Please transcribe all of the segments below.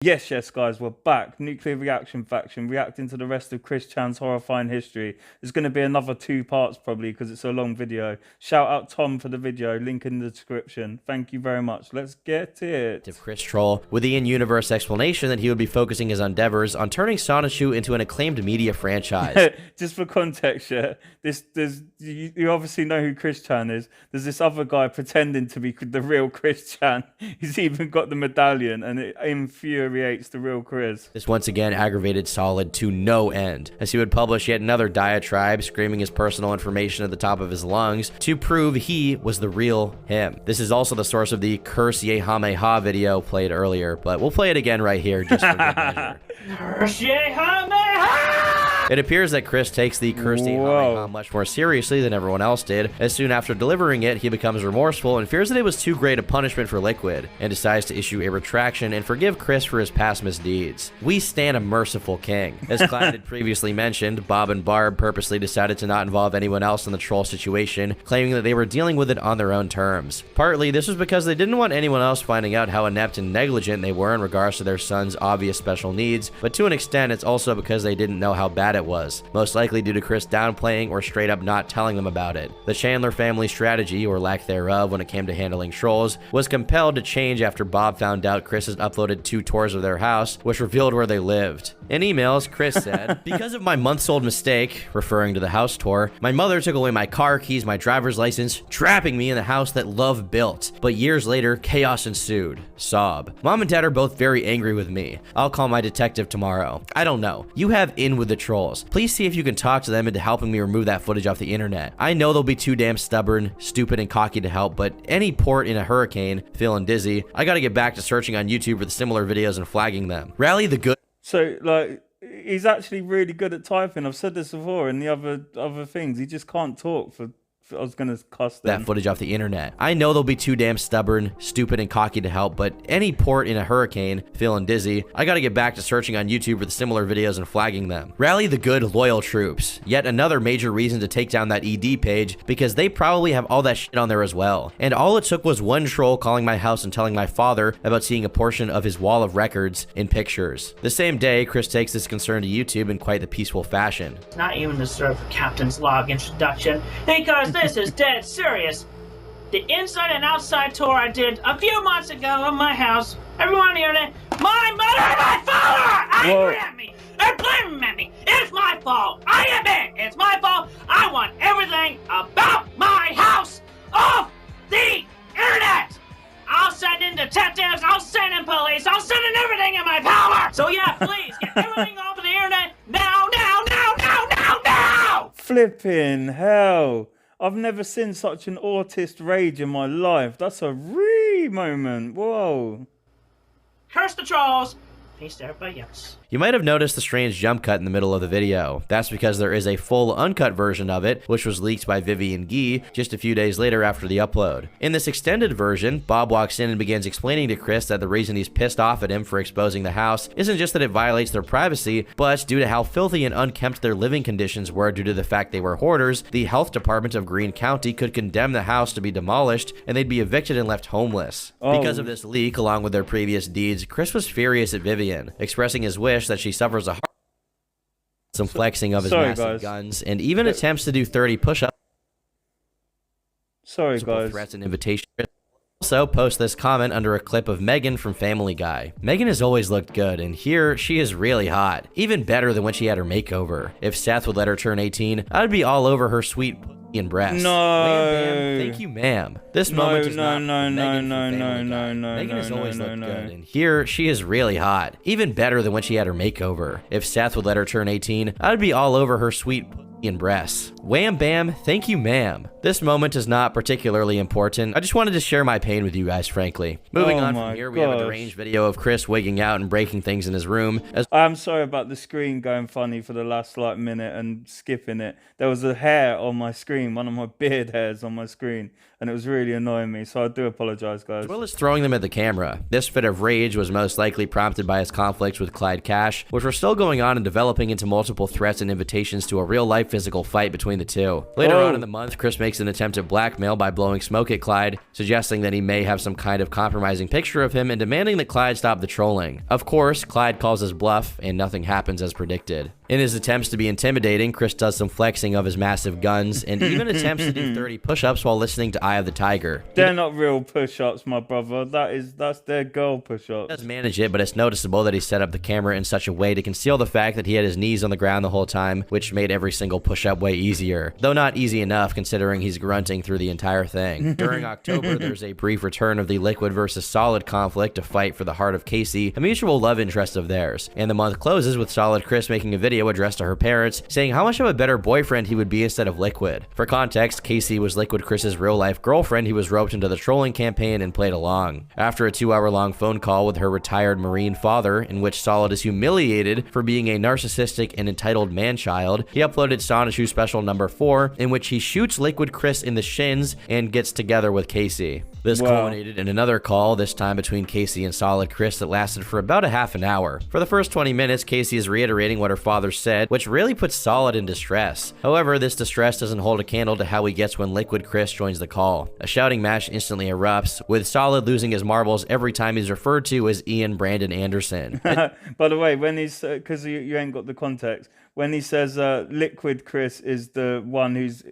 Yes, guys, we're back. Nuclear Reaction Faction, reacting to the rest of Chris Chan's horrifying history. There's going to be another 2 parts probably because it's a long video. Shout out Tom for the video, link in the description. Thank you very much. Let's get it. Chris Troll, with the in-universe explanation that he would be focusing his endeavors on turning Sonichu into an acclaimed media franchise. Just for context, yeah, you obviously know who Chris Chan is. There's this other guy pretending to be the real Chris Chan. He's even got the medallion, and it infuriates the real Chris. This once again aggravated Solid to no end, as he would publish yet another diatribe screaming his personal information at the top of his lungs to prove he was the real him. This is also the source of the Curse Yehameha video played earlier, but we'll play it again right here just for good measure. Curse Yehameha! It appears that Chris takes the Curse Yehameha much more seriously than everyone else did, as soon after delivering it, he becomes remorseful and fears that it was too great a punishment for Liquid, and decides to issue a retraction and forgive Chris for his past misdeeds. We stand a merciful king. As Clyde had previously mentioned, Bob and Barb purposely decided to not involve anyone else in the troll situation, claiming that they were dealing with it on their own terms. Partly, this was because they didn't want anyone else finding out how inept and negligent they were in regards to their son's obvious special needs, but to an extent, it's also because they didn't know how bad it was, most likely due to Chris downplaying or straight up not telling them about it. The Chandler family strategy, or lack thereof when it came to handling trolls, was compelled to change after Bob found out Chris has uploaded 2 tours of their house, which revealed where they lived. In emails, Chris said, "Because of my months-old mistake," referring to the house tour, "my mother took away my car keys, my driver's license, trapping me in the house that love built. But years later, chaos ensued." Sob. "Mom and Dad are both very angry with me. I'll call my detective tomorrow. I don't know. You have in with the trolls. Please see if you can talk to them into helping me remove that footage off the internet. I know they'll be too damn stubborn, stupid, and cocky to help, but any port in a hurricane, feeling dizzy, I gotta get back to searching on YouTube for the similar videos and flagging them. Rally the good." So, like, he's actually really good at typing. I've said this before in the other things. He just can't talk for I was gonna cuss them. That footage off the internet. I know they'll be too damn stubborn, stupid, and cocky to help, but any port in a hurricane, feeling dizzy, I gotta get back to searching on YouTube for the similar videos and flagging them. Rally the good, loyal troops. Yet another major reason to take down that ED page, because they probably have all that shit on there as well. And all it took was one troll calling my house and telling my father about seeing a portion of his wall of records in pictures. The same day, Chris takes this concern to YouTube in quite the peaceful fashion. Not even deserve a captain's log introduction, because this is dead serious. The inside and outside tour I did a few months ago of my house, everyone on the internet, my mother and my father are angry at me. They're blaming me. It's my fault. I admit it's my fault. I want everything about my house off the internet. I'll send in detectives. I'll send in police. I'll send in everything in my power. So yeah, please get everything off of the internet now. Flipping hell. I've never seen such an autist rage in my life. That's a moment. Whoa. Curse the trolls. Peace to everybody else. You might have noticed the strange jump cut in the middle of the video. That's because there is a full uncut version of it, which was leaked by Vivian Guy just a few days later after the upload. In this extended version, Bob walks in and begins explaining to Chris that the reason he's pissed off at him for exposing the house isn't just that it violates their privacy, but due to how filthy and unkempt their living conditions were due to the fact they were hoarders, the health department of Greene County could condemn the house to be demolished and they'd be evicted and left homeless. Because of this leak, along with their previous deeds, Chris was furious at Vivian, expressing his wish that she suffers a heart, some flexing of his massive guns, and even attempts to do 30 push-ups. Sorry, guys. Threats and invitations. Also, post this comment under a clip of Megan from Family Guy. Megan has always looked good, and here she is really hot. Even better than when she had her makeover. If Seth would let her turn 18, I'd be all over her sweet and breasts. No. Wham, thank you, ma'am. This moment is not Megan has always looked good, and here she is really hot. Even better than when she had her makeover. If Seth would let her turn 18, I'd be all over her sweet and breasts. Wham bam, thank you ma'am. This moment is not particularly important. I just wanted to share my pain with you guys, frankly. Moving on from here, we have a deranged video of Chris wigging out and breaking things in his room. I'm sorry about the screen going funny for the last minute and skipping it. There was a hair on my screen, one of my beard hairs on my screen, and it was really annoying me, so I do apologize, guys. As well as throwing them at the camera. This fit of rage was most likely prompted by his conflicts with Clyde Cash, which were still going on and developing into multiple threats and invitations to a real-life physical fight between between the two. Later on in the month, Chris makes an attempt at blackmail by blowing smoke at Clyde, suggesting that he may have some kind of compromising picture of him and demanding that Clyde stop the trolling. Of course, Clyde calls his bluff, and nothing happens as predicted. In his attempts to be intimidating, Chris does some flexing of his massive guns and even attempts to do 30 push-ups while listening to Eye of the Tiger. They're not real push-ups, my brother. That's their girl push-ups. He does manage it, but it's noticeable that he set up the camera in such a way to conceal the fact that he had his knees on the ground the whole time, which made every single push-up way easier. Though not easy enough, considering he's grunting through the entire thing. During October, there's a brief return of the Liquid versus Solid conflict to fight for the heart of Casey, a mutual love interest of theirs. And the month closes with Solid Chris making a video addressed to her parents, saying how much of a better boyfriend he would be instead of Liquid. For context, Casey was Liquid Chris's real-life girlfriend who was roped into the trolling campaign and played along. After a 2-hour-long phone call with her retired Marine father, in which Solid is humiliated for being a narcissistic and entitled man-child, he uploaded Sonichu Special Number 4, in which he shoots Liquid Chris in the shins and gets together with Casey. This culminated in another call, this time between Casey and Solid Chris, that lasted for about a half an hour. For the first 20 minutes, Casey is reiterating what her father said, which really puts Solid in distress. However, this distress doesn't hold a candle to how he gets when Liquid Chris joins the call. A shouting match instantly erupts, with Solid losing his marbles every time he's referred to as Ian Brandon Anderson. By the way, when he's, because you ain't got the context, when he says Liquid Chris is the one who's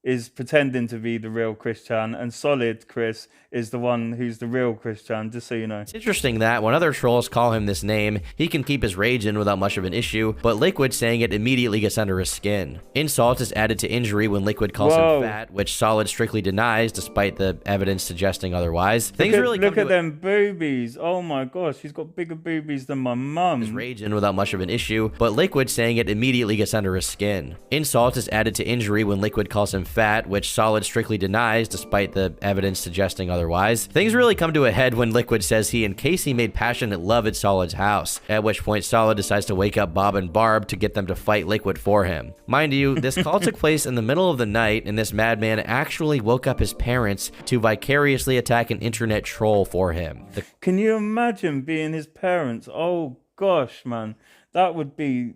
is pretending to be the real Chris Chan, and Solid Chris is the one who's the real Chris Chan, just so you know. It's interesting that when other trolls call him this name, he can keep his rage in without much of an issue, but Liquid saying it immediately gets under his skin. Insult is added to injury when Liquid calls him fat, which Solid strictly denies despite the evidence suggesting otherwise. Look at them boobies. Oh my gosh, she's got bigger boobies than my mum. His rage in without much of an issue, but Liquid saying it immediately gets under his skin. Insult is added to injury when Liquid calls him fat, which Solid strictly denies despite the evidence suggesting otherwise. Things really come to a head when Liquid says he and Casey made passionate love at Solid's house, at which point Solid decides to wake up Bob and Barb to get them to fight Liquid for him. Mind you, this call took place in the middle of the night, and this madman actually woke up his parents to vicariously attack an internet troll for him. Can you imagine being his parents? Oh gosh, man, that would be...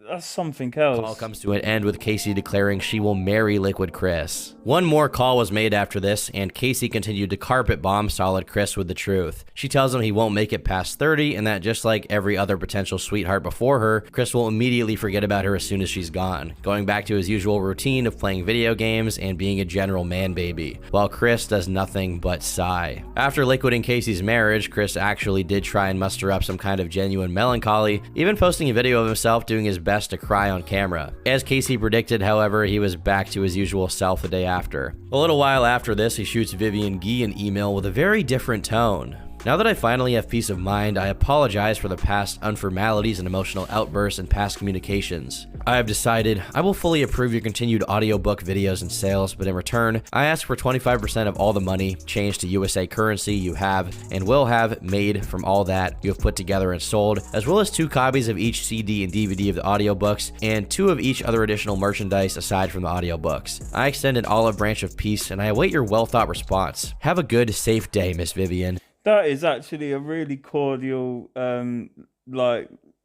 That's something else. The call comes to an end with Casey declaring she will marry Liquid Chris. One more call was made after this, and Casey continued to carpet bomb Solid Chris with the truth. She tells him he won't make it past 30, and that just like every other potential sweetheart before her, Chris will immediately forget about her as soon as she's gone, going back to his usual routine of playing video games and being a general man baby, while Chris does nothing but sigh. After Liquid and Casey's marriage, Chris actually did try and muster up some kind of genuine melancholy, even posting a video of himself doing his best to cry on camera. As Casey predicted, however, he was back to his usual self the day after. A little while after this, he shoots Vivian Guy an email with a very different tone. Now that I finally have peace of mind, I apologize for the past unformalities and emotional outbursts in past communications. I have decided I will fully approve your continued audiobook videos and sales, but in return, I ask for 25% of all the money changed to USA currency you have and will have made from all that you have put together and sold, as well as 2 copies of each CD and DVD of the audiobooks and 2 of each other additional merchandise aside from the audiobooks. I extend an olive branch of peace, and I await your well-thought response. Have a good, safe day, Miss Vivian. That is actually a really cordial,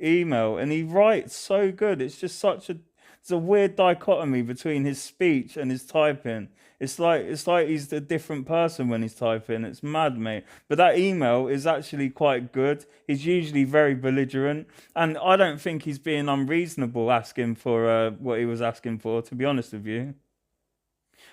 email, and he writes so good. It's just it's a weird dichotomy between his speech and his typing. It's like he's a different person when he's typing. It's mad, mate. But that email is actually quite good. He's usually very belligerent, and I don't think he's being unreasonable asking for what he was asking for, to be honest with you.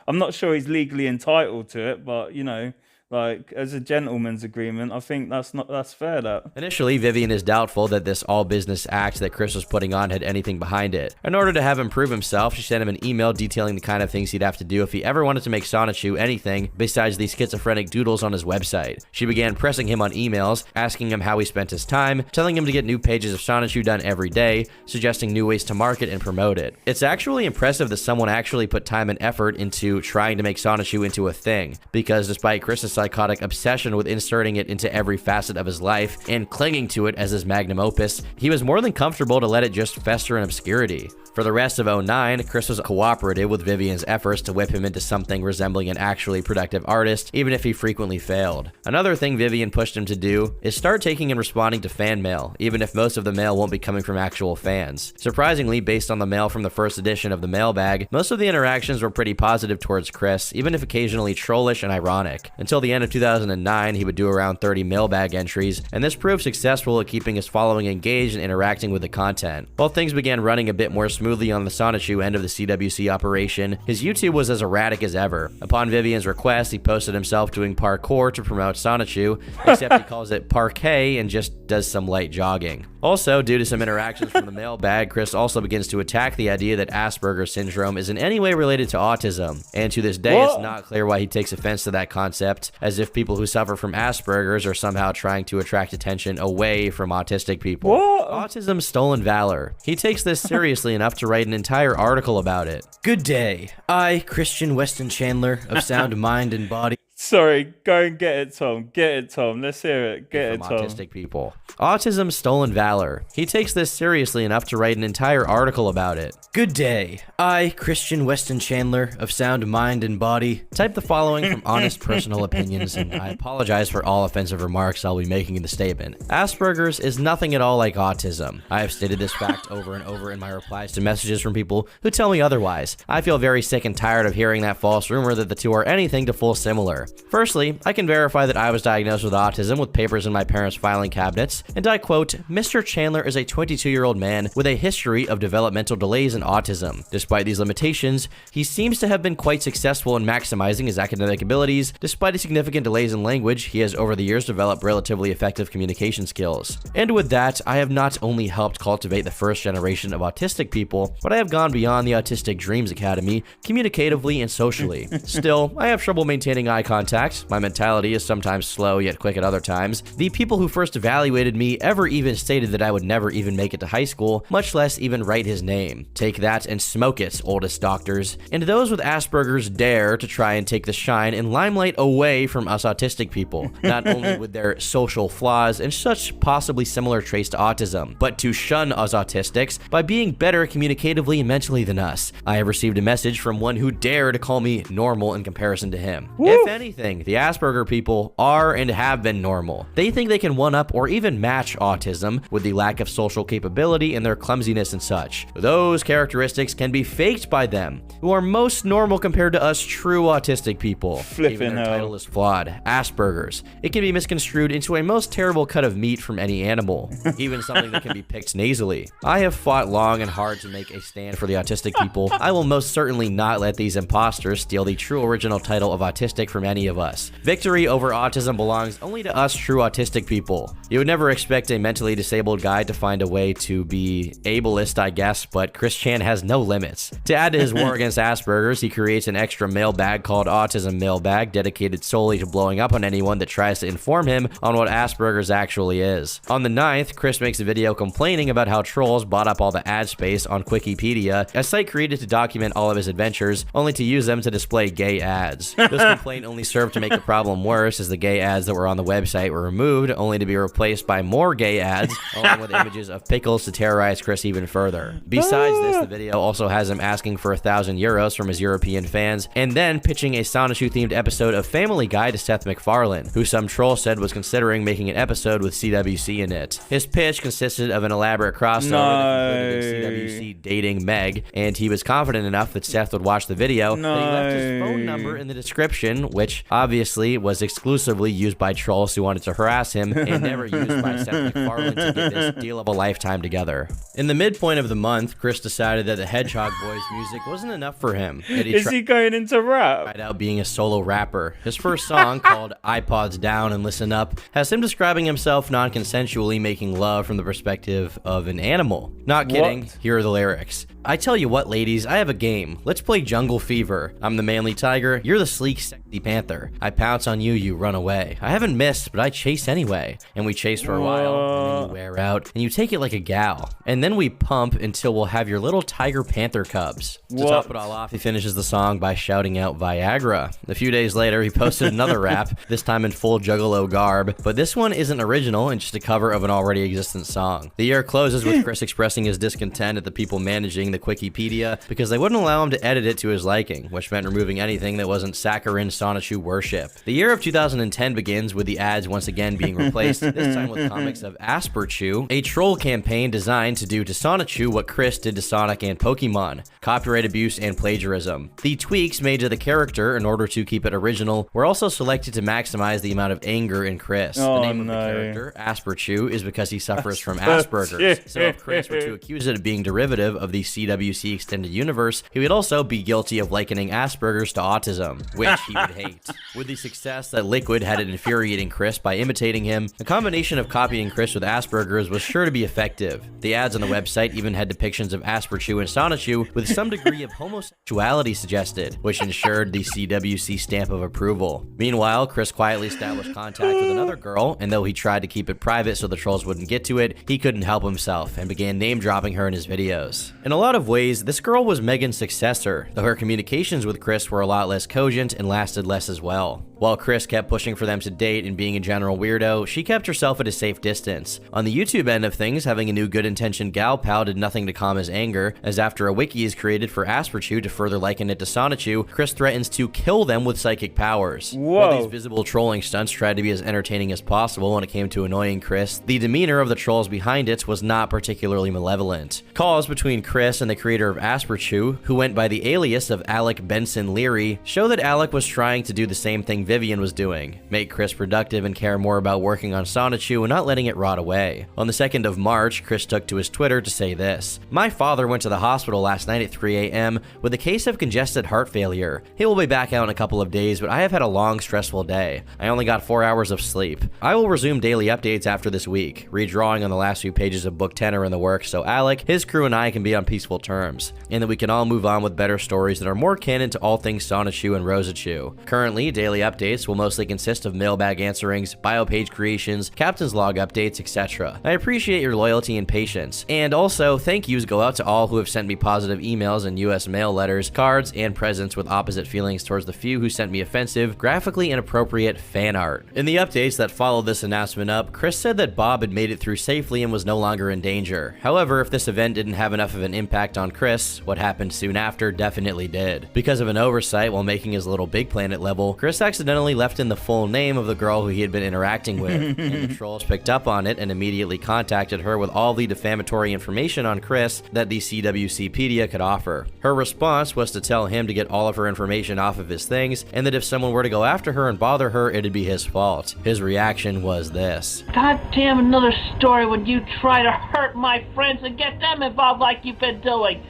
I'm not sure he's legally entitled to it, but, you know, like, as a gentleman's agreement, I think that's fair, that. Initially, Vivian is doubtful that this all-business act that Chris was putting on had anything behind it. In order to have him prove himself, she sent him an email detailing the kind of things he'd have to do if he ever wanted to make Sonichu anything besides these schizophrenic doodles on his website. She began pressing him on emails, asking him how he spent his time, telling him to get new pages of Sonichu done every day, suggesting new ways to market and promote it. It's actually impressive that someone actually put time and effort into trying to make Sonichu into a thing, because despite Chris's psychotic obsession with inserting it into every facet of his life and clinging to it as his magnum opus, he was more than comfortable to let it just fester in obscurity. For the rest of '09, Chris was cooperative with Vivian's efforts to whip him into something resembling an actually productive artist, even if he frequently failed. Another thing Vivian pushed him to do is start taking and responding to fan mail, even if most of the mail won't be coming from actual fans. Surprisingly, based on the mail from the first edition of the mailbag, most of the interactions were pretty positive towards Chris, even if occasionally trollish and ironic. Until the end of 2009, he would do around 30 mailbag entries, and this proved successful at keeping his following engaged and interacting with the content. While things began running a bit more smoothly on the Sonichu end of the CWC operation, his YouTube was as erratic as ever. Upon Vivian's request, he posted himself doing parkour to promote Sonichu, except he calls it parquet and just does some light jogging. Also, due to some interactions from the mailbag, Chris also begins to attack the idea that Asperger's syndrome is in any way related to autism, and to this day it's not clear why he takes offense to that concept, as if people who suffer from Asperger's are somehow trying to attract attention away from autistic people. Autism stolen valor. He takes this seriously enough to write an entire article about it. Good day. I, Christian Weston Chandler, of sound mind and body. Sorry, go and get it, Tom. Get it, Tom. Let's hear it. Get it, Tom. Autistic people. Autism stolen valor. He takes this seriously enough to write an entire article about it. Good day. I, Christian Weston Chandler, of sound mind and body, type the following from honest personal opinions, and I apologize for all offensive remarks I'll be making in the statement. Asperger's is nothing at all like autism. I have stated this fact over and over in my replies to messages from people who tell me otherwise. I feel very sick and tired of hearing that false rumor that the two are anything to full similar. Firstly, I can verify that I was diagnosed with autism with papers in my parents' filing cabinets, and I quote, Mr. Chandler is a 22-year-old man with a history of developmental delays in autism. Despite these limitations, he seems to have been quite successful in maximizing his academic abilities. Despite his significant delays in language, he has over the years developed relatively effective communication skills. And with that, I have not only helped cultivate the first generation of autistic people, but I have gone beyond the Autistic Dreams Academy, communicatively and socially. Still, I have trouble maintaining eye contact. My mentality is sometimes slow yet quick at other times. The people who first evaluated me ever even stated that I would never even make it to high school, much less even write his name. Take that and smoke it, oldest doctors. And those with Asperger's dare to try and take the shine and limelight away from us autistic people, not only with their social flaws and such possibly similar traits to autism, but to shun us autistics by being better communicatively and mentally than us. I have received a message from one who dared to call me normal in comparison to him. If anything, the Asperger people are and have been normal. They think they can one-up or even match autism with the lack of social capability and their clumsiness and such. Those characteristics can be faked by them, who are most normal compared to us true autistic people. Even their title is flawed. Asperger's. It can be misconstrued into a most terrible cut of meat from any animal, even something that can be picked nasally. I have fought long and hard to make a stand for the autistic people. I will most certainly not let these imposters steal the true original title of autistic from any of us. Victory over autism belongs only to us true autistic people. You would never expect a mentally disabled guy to find a way to be ableist, I guess, but Chris Chan has no limits. To add to his war against Asperger's, he creates an extra mailbag called Autism Mailbag, dedicated solely to blowing up on anyone that tries to inform him on what Asperger's actually is. On the 9th, Chris makes a video complaining about how trolls bought up all the ad space on Wikipedia, a site created to document all of his adventures, only to use them to display gay ads. This complaint only served to make the problem worse, as the gay ads that were on the website were removed, only to be replaced by more gay ads, along with images of pickles to terrorize Chris even further. Besides this, the video also has him asking for €1,000 from his European fans, and then pitching a Sonichu-themed episode of Family Guy to Seth MacFarlane, who some troll said was considering making an episode with CWC in it. His pitch consisted of an elaborate crossover that included CWC dating Meg, and he was confident enough that Seth would watch the video that he left his phone number in the description, which obviously was exclusively used by trolls who wanted to harass him and never used by Seth MacFarlane to get this deal of a lifetime together. In the midpoint of the month, Chris decided that the Hedgehog Boys music wasn't enough for him. Is he going into rap? Tried out being a solo rapper. His first song, called iPods Down and Listen Up, has him describing himself non-consensually making love from the perspective of an animal. Not kidding, here are the lyrics. I tell you what, ladies, I have a game. Let's play Jungle Fever. I'm the manly tiger, you're the sleek, sexy panther. I pounce on you, you run away. I haven't missed, but I chase anyway. And we chase for a while, and then you wear out, and you take it like a gal. And then we pump until we'll have your little tiger panther cubs. To top it all off, he finishes the song by shouting out Viagra. A few days later, he posted another rap, this time in full Juggalo garb, but this one isn't original and just a cover of an already existent song. The year closes with Chris expressing his discontent at the people managing the the Wikipedia because they wouldn't allow him to edit it to his liking, which meant removing anything that wasn't saccharine Sonichu worship. The year of 2010 begins with the ads once again being replaced, this time with comics of Asperchu, a troll campaign designed to do to Sonichu what Chris did to Sonic and Pokemon, copyright abuse and plagiarism. The tweaks made to the character in order to keep it original were also selected to maximize the amount of anger in Chris. The name of the character, Asperchu, is because he suffers from Asperger's, so if Chris were to accuse it of being derivative of the CWC Extended Universe, he would also be guilty of likening Asperger's to autism, which he would hate. With the success that Liquid had at infuriating Chris by imitating him, a combination of copying Chris with Asperger's was sure to be effective. The ads on the website even had depictions of Asperchu and Sonichu with some degree of homosexuality suggested, which ensured the CWC stamp of approval. Meanwhile, Chris quietly established contact with another girl, and though he tried to keep it private so the trolls wouldn't get to it, he couldn't help himself and began name-dropping her in his videos. In a lot of ways, this girl was Megan's successor, though her communications with Chris were a lot less cogent and lasted less as well. While Chris kept pushing for them to date and being a general weirdo, she kept herself at a safe distance. On the YouTube end of things, having a new good-intentioned gal pal did nothing to calm his anger, as after a wiki is created for Asperchu to further liken it to Sonichu, Chris threatens to kill them with psychic powers. While these visible trolling stunts tried to be as entertaining as possible when it came to annoying Chris, the demeanor of the trolls behind it was not particularly malevolent. Calls between Chris and the creator of Asperchu, who went by the alias of Alec Benson Leary, show that Alec was trying to do the same thing Vivian was doing, make Chris productive and care more about working on Sonichu and not letting it rot away. On the 2nd of March, Chris took to his Twitter to say this: "My father went to the hospital last night at 3 a.m. with a case of congested heart failure. He will be back out in a couple of days, but I have had a long, stressful day. I only got 4 hours of sleep. I will resume daily updates after this week. Redrawing on the last few pages of book 10 are in the works, so Alec, his crew, and I can be on peaceful terms, and that we can all move on with better stories that are more canon to all things Sonichu and Rosachu. Currently, daily updates will mostly consist of mailbag answerings, bio page creations, captain's log updates, etc. I appreciate your loyalty and patience. And also, thank yous go out to all who have sent me positive emails and US mail letters, cards, and presents with opposite feelings towards the few who sent me offensive, graphically inappropriate fan art." In the updates that followed this announcement up, Chris said that Bob had made it through safely and was no longer in danger. However, if this event didn't have enough of an impact on Chris, what happened soon after definitely did. Because of an oversight while making his little Big Planet level, Chris accidentally left in the full name of the girl who he had been interacting with, and the trolls picked up on it and immediately contacted her with all the defamatory information on Chris that the CWCpedia could offer. Her response was to tell him to get all of her information off of his things, and that if someone were to go after her and bother her, it'd be his fault. His reaction was this: God damn another story when you try to hurt my friends and get them involved like you've been doing.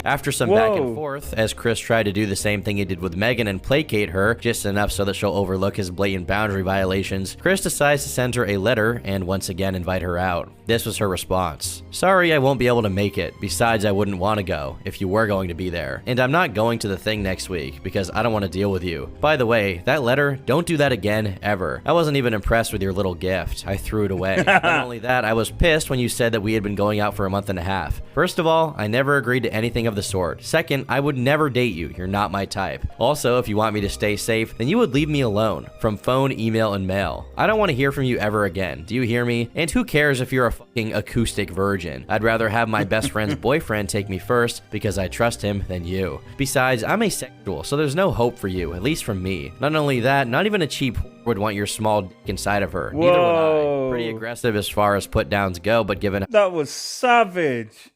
After some back and forth, as Chris tried to do the same thing he did with Megan and placate her, just enough so that she'll overlook his blatant boundary violations, Chris decides to send her a letter and once again invite her out. This was her response: "Sorry, I won't be able to make it. Besides, I wouldn't want to go, if you were going to be there. And I'm not going to the thing next week, because I don't want to deal with you. By the way, that letter, don't do that again, ever. I wasn't even impressed with your little gift. I threw it away. Not only that, I was pissed when you said that we had been going out for a month and a half. First of all, I never agreed to anything of the sort. Second, I would never date you. You're not my type. Also, if you want me to stay safe, then you would leave me alone. From phone, email, and mail. I don't want to hear from you ever again. Do you hear me? And who cares if you're a fucking acoustic virgin? I'd rather have my best friend's boyfriend take me first because I trust him than you. Besides, I'm asexual, so there's no hope for you, at least from me. Not only that, not even a cheap would want your small dick inside of her. Neither would I. Pretty aggressive as far as put downs go, but given that was savage.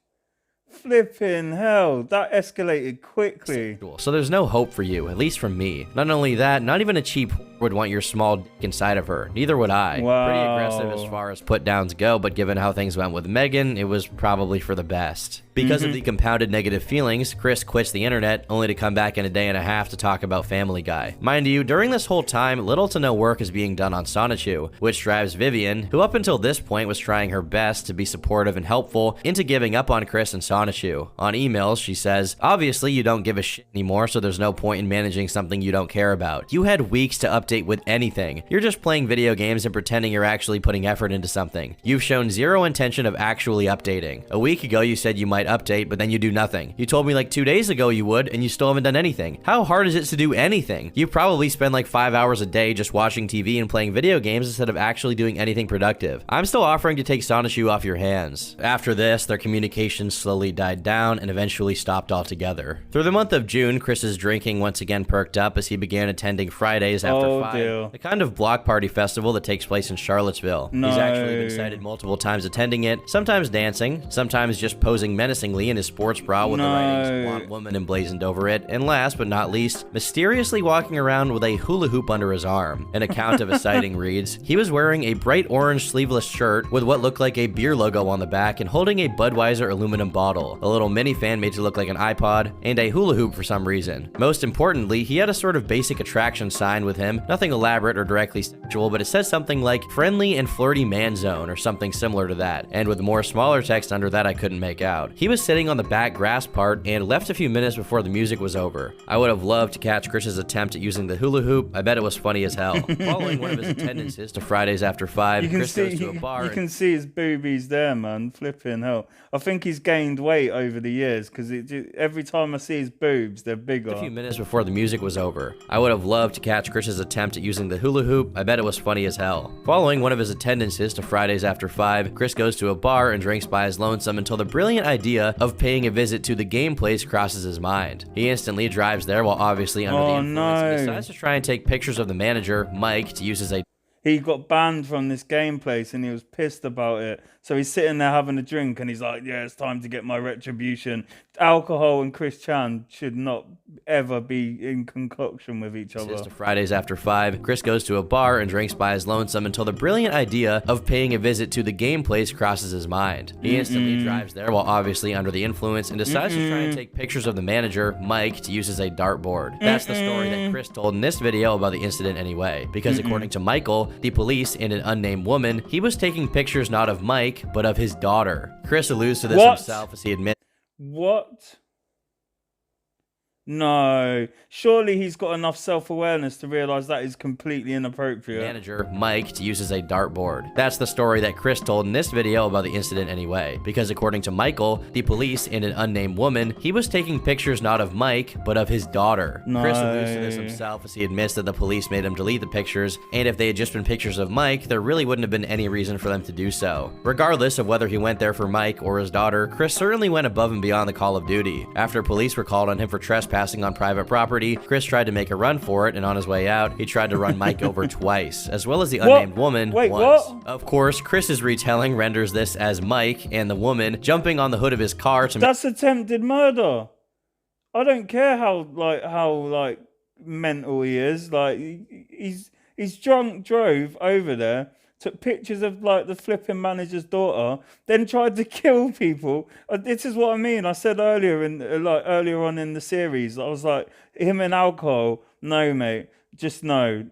Flipping hell, that escalated quickly. So there's no hope for you, at least from me. Not only that, not even a cheap would want your small dick inside of her. Neither would I. Wow. Pretty aggressive as far as put downs go, but given how things went with Megan, it was probably for the best. Because of the compounded negative feelings, Chris quits the internet, only to come back in a day and a half to talk about Family Guy. Mind you, during this whole time, little to no work is being done on Sonichu, which drives Vivian, who up until this point was trying her best to be supportive and helpful, into giving up on Chris and Sonichu. On emails, she says, "Obviously you don't give a shit anymore, so there's no point in managing something you don't care about. You had weeks to update update with anything. You're just playing video games and pretending you're actually putting effort into something. You've shown zero intention of actually updating. A week ago you said you might update, but then you do nothing. You told me like 2 days ago you would, and you still haven't done anything. How hard is it to do anything? You probably spend like 5 hours a day just watching TV and playing video games instead of actually doing anything productive. I'm still offering to take Sonichu off your hands. After this, their communication slowly died down and eventually stopped altogether. Through the month of June, Chris's drinking once again perked up as he began attending Fridays After 5, the kind of block party festival that takes place in Charlottesville. No. He's actually been cited multiple times attending it, sometimes dancing, sometimes just posing menacingly in his sports bra with the writings "Want Woman" emblazoned over it, and last but not least, mysteriously walking around with a hula hoop under his arm. An account of a sighting reads, he was wearing a bright orange sleeveless shirt with what looked like a beer logo on the back and holding a Budweiser aluminum bottle, a little minifan made to look like an iPod, and a hula hoop for some reason. Most importantly, he had a sort of basic attraction sign with him, nothing elaborate or directly sexual, but it says something like friendly and flirty man zone or something similar to that, and with more smaller text under that I couldn't make out. He was sitting on the back grass part and left a few minutes before the music was over. I would have loved to catch Chris's attempt at using the hula hoop. I bet it was funny as hell. Following one of his attendances to Fridays After 5, Chris goes to a bar. You can see his boobies there, man. Flipping hell. I think he's gained weight over the years because every time I see his boobs, they're bigger. A few minutes before the music was over. I would have loved to catch Chris's attempt at using the hula hoop. I bet it was funny as hell. Following one of his attendances to Fridays After 5, Chris goes to a bar and drinks by his lonesome until the brilliant idea of paying a visit to the game place crosses his mind. He instantly drives there while obviously under the influence and decides to try and take pictures of the manager, Mike, to use as a he got banned from this game place and he was pissed about it. So he's sitting there having a drink and he's like, yeah, it's time to get my retribution. Alcohol and Chris Chan should not ever be in concoction with each other. To Fridays After 5, Chris goes to a bar and drinks by his lonesome until the brilliant idea of paying a visit to the game place crosses his mind. He instantly drives there while obviously under the influence and decides to try and take pictures of the manager, Mike, to use as a dartboard. That's the story that Chris told in this video about the incident anyway, because according to Michael, the police, and an unnamed woman, he was taking pictures not of Mike, but of his daughter. Chris alludes to this himself as he admits. What? No, surely he's got enough self-awareness to realize that is completely inappropriate. Manager, Mike, to use as a dartboard. That's the story that Chris told in this video about the incident anyway, because according to Michael, the police, and an unnamed woman, he was taking pictures not of Mike, but of his daughter. No. Chris alludes to this himself as he admits that the police made him delete the pictures, and if they had just been pictures of Mike, there really wouldn't have been any reason for them to do so. Regardless of whether he went there for Mike or his daughter, Chris certainly went above and beyond the call of duty. After police were called on him for trespassing on private property, Chris tried to make a run for it, and on his way out, he tried to run Mike over twice, as well as the unnamed woman once. What? Of course, Chris's retelling renders this as Mike and the woman jumping on the hood of his car to— That's attempted murder. I don't care how mental he is. Like he's drunk, drove over there, took pictures of like the flipping manager's daughter, then tried to kill people. This is what I mean. I said earlier earlier on in the series, I was like, him and alcohol, no, mate, just no,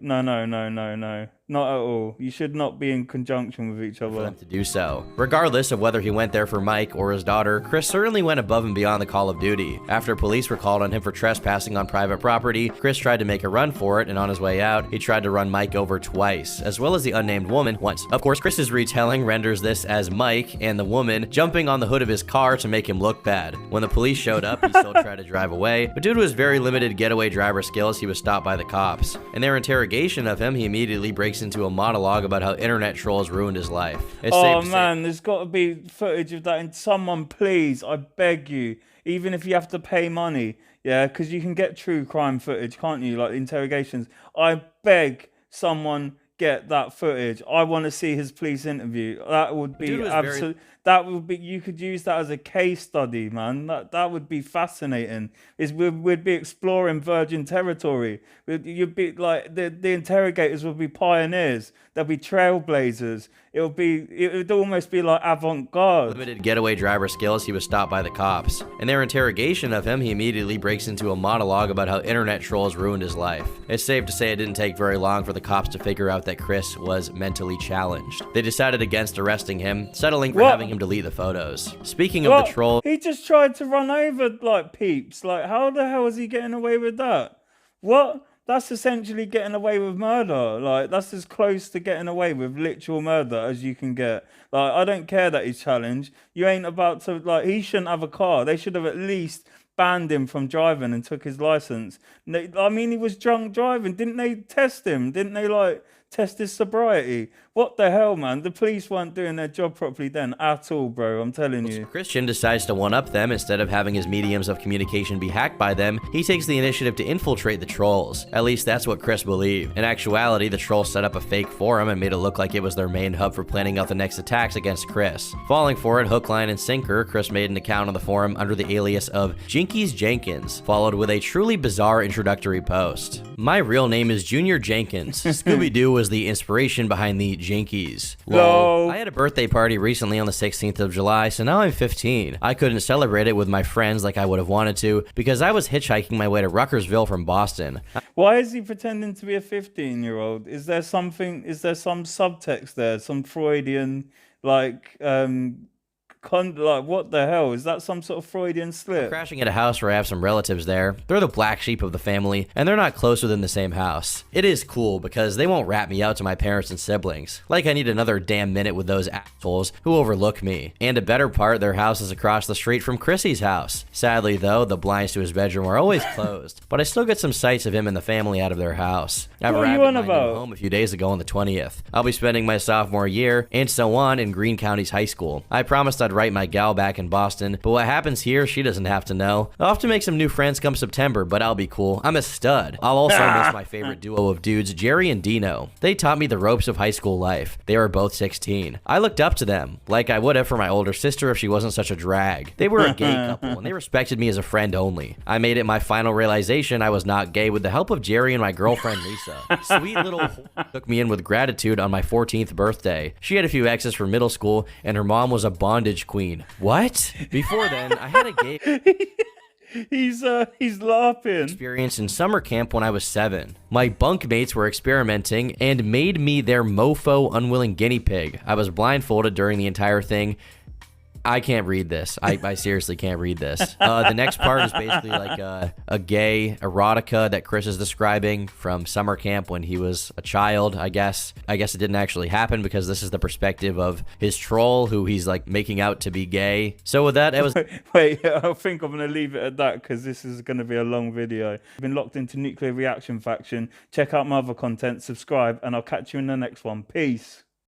not at all. You should not be in conjunction with each other. For them to do so. Regardless of whether he went there for Mike or his daughter, Chris certainly went above and beyond the call of duty. After police were called on him for trespassing on private property, Chris tried to make a run for it, and on his way out, he tried to run Mike over twice, as well as the unnamed woman once. Of course, Chris's retelling renders this as Mike and the woman jumping on the hood of his car to make him look bad. When the police showed up, he still tried to drive away, but due to his very limited getaway driver skills, he was stopped by the cops. In their interrogation of him, he immediately breaks into a monologue about how internet trolls ruined his life. Oh man, there's got to be footage of that. And someone, please, I beg you, even if you have to pay money, yeah, because you can get true crime footage, can't you? Like interrogations. I beg someone get that footage. I want to see his police interview. That would be absolutely. That would be. You could use that as a case study, man. That would be fascinating. We'd be exploring virgin territory. You'd be like the interrogators would be pioneers. They'll be trailblazers. It would almost be like avant-garde. Limited getaway driver skills, he was stopped by the cops. In their interrogation of him, he immediately breaks into a monologue about how internet trolls ruined his life. It's safe to say it didn't take very long for the cops to figure out that Chris was mentally challenged. They decided against arresting him, settling for having him delete the photos. Speaking of the troll, he just tried to run over like peeps. Like, how the hell is he getting away with that? What? that's essentially getting away with murder. Like, that's as close to getting away with literal murder as you can get. Like, I don't care that he's challenged. You ain't about to, like, he shouldn't have a car. They should have at least banned him from driving and took his license. I mean, he was drunk driving. Didn't they test him? Didn't they, like, test his sobriety? What the hell, man? The police weren't doing their job properly then at all, bro. I'm telling you. Christian decides to one-up them. Instead of having his mediums of communication be hacked by them, he takes the initiative to infiltrate the trolls. At least that's what Chris believed. In actuality, the trolls set up a fake forum and made it look like it was their main hub for planning out the next attacks against Chris. Falling for it, hook, line, and sinker, Chris made an account on the forum under the alias of Jinkies Jenkins, followed with a truly bizarre introductory post. My real name is Junior Jenkins. Scooby-Doo was the inspiration behind the Jinkies. Lol. I had a birthday party recently on the 16th of July, so now I'm 15. I couldn't celebrate it with my friends like I would have wanted to because I was hitchhiking my way to Ruckersville from Boston. Why is he pretending to be a 15-year-old? Is there some subtext there? Some Freudian, like, like, what the hell? Is that some sort of Freudian slip? Crashing at a house where I have some relatives there. They're the black sheep of the family, and they're not close within the same house. It is cool because they won't rat me out to my parents and siblings. Like I need another damn minute with those assholes who overlook me. And a better part, their house is across the street from Chrissy's house. Sadly though, the blinds to his bedroom are always closed, but I still get some sights of him and the family out of their house. I What are arrived you at on my new about? home a few days ago on the 20th. I'll be spending my sophomore year, and so on, in Greene County's high school. I promised I'd write my gal back in Boston, but what happens here, she doesn't have to know. I'll have to make some new friends come September, but I'll be cool. I'm a stud. I'll also miss my favorite duo of dudes, Jerry and Dino. They taught me the ropes of high school life. They were both 16. I looked up to them, like I would have for my older sister if she wasn't such a drag. They were a gay couple, and they respected me as a friend only. I made it my final realization I was not gay with the help of Jerry and my girlfriend Lisa. Sweet little whore took me in with gratitude on my 14th birthday. She had a few exes from middle school, and her mom was a bondage queen. What? Before then, I had a gay He's laughing. experience in summer camp when I was 7. My bunkmates were experimenting and made me their mofo unwilling guinea pig. I was blindfolded during the entire thing. I can't read this. I seriously can't read this. The next part is basically like a gay erotica that Chris is describing from summer camp when he was a child, I guess. I guess it didn't actually happen because this is the perspective of his troll who he's like making out to be gay. So with that, it was... Wait, I think I'm going to leave it at that because this is going to be a long video. I've been locked into Nuclear Reaction Faction. Check out my other content, subscribe, and I'll catch you in the next one. Peace.